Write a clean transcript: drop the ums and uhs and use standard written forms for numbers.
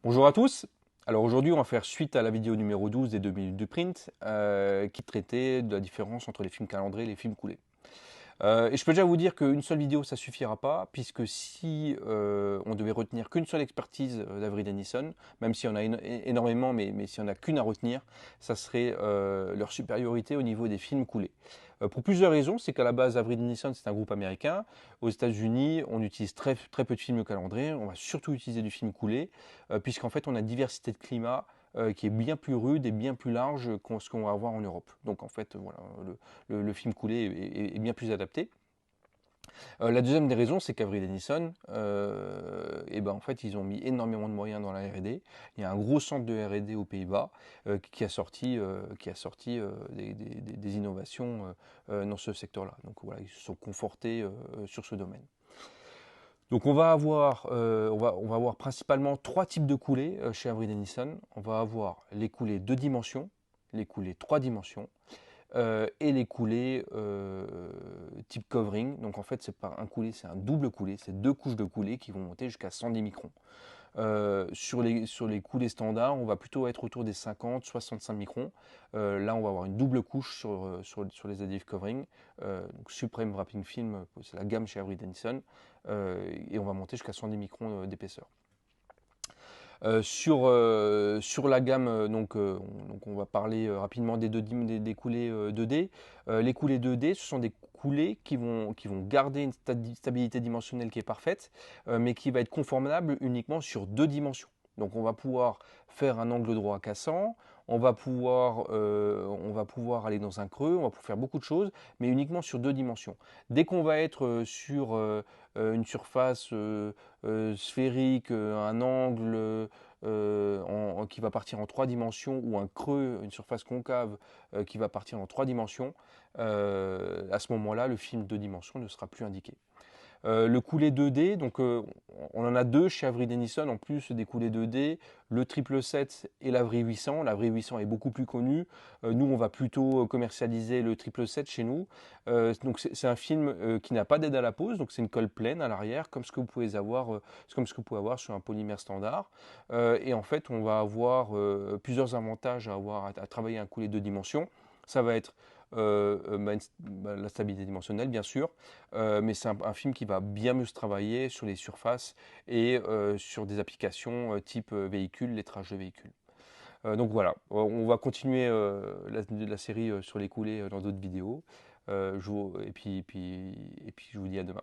Bonjour à tous. Alors aujourd'hui, on va faire suite à la vidéo numéro 12 des 2 minutes de print qui traitait de la différence entre les films calandrés et les films coulés. Et je peux déjà vous dire qu'une seule vidéo, ça suffira pas, puisque si on devait retenir qu'une seule expertise d'Avery Dennison, même s'il y en a énormément, mais s'il n'y en a qu'une à retenir, ça serait leur supériorité au niveau des films coulés. Pour plusieurs raisons, c'est qu'à la base, Avery Dennison, c'est un groupe américain. Aux États-Unis, on utilise très peu de films calendriers, on va surtout utiliser du film coulé, puisqu'en fait, on a une diversité de climats qui est bien plus rude et bien plus large que ce qu'on va avoir en Europe. Donc en fait, voilà, le film coulé est bien plus adapté. La deuxième des raisons, c'est qu'Avery Dennison, et ben en fait, ils ont mis énormément de moyens dans la R&D. Il y a un gros centre de R&D aux Pays-Bas qui a sorti des innovations dans ce secteur-là. Donc voilà, ils se sont confortés sur ce domaine. Donc on va avoir principalement trois types de coulées chez Avery Dennison. On va avoir les coulées 2 dimensions, les coulées 3 dimensions et les coulées type covering. Donc en fait, c'est pas un coulé, c'est un double coulé. C'est deux couches de coulées qui vont monter jusqu'à 110 microns. Sur les coulées standards, on va plutôt être autour des 50-65 microns. Là, on va avoir une double couche sur les adhesive covering. Donc Supreme Wrapping Film, c'est la gamme chez Avery Dennison. Et on va monter jusqu'à 110 microns d'épaisseur. Sur la gamme, donc on va parler rapidement des coulées 2D. Les coulées 2D, ce sont des coulées qui vont garder une stabilité dimensionnelle qui est parfaite, mais qui va être conformable uniquement sur 2 dimensions. Donc on va pouvoir faire un angle droit cassant, on va pouvoir aller dans un creux, on va pouvoir faire beaucoup de choses, mais uniquement sur 2 dimensions. Dès qu'on va être sur une surface sphérique, un angle qui va partir en 3 dimensions ou un creux, une surface concave qui va partir en 3 dimensions, à ce moment-là, le film 2 dimensions ne sera plus indiqué. Le coulé 2D, donc on en a deux chez Avery Dennison en plus des coulées 2D, le 777 et l'Avery 800. L'Avery 800 est beaucoup plus connu. Nous, on va plutôt commercialiser le 777 chez nous. Donc c'est un film qui n'a pas d'aide à la pose, donc c'est une colle pleine à l'arrière, comme ce que vous pouvez avoir, comme ce que vous pouvez avoir sur un polymère standard. Et en fait, on va avoir plusieurs avantages à travailler un coulé 2 dimensions. Ça va être la stabilité dimensionnelle, bien sûr, mais c'est un film qui va bien mieux se travailler sur les surfaces et sur des applications type véhicule, lettrage de véhicule. Donc voilà, on va continuer la série sur les coulées dans d'autres vidéos. Et puis je vous dis à demain.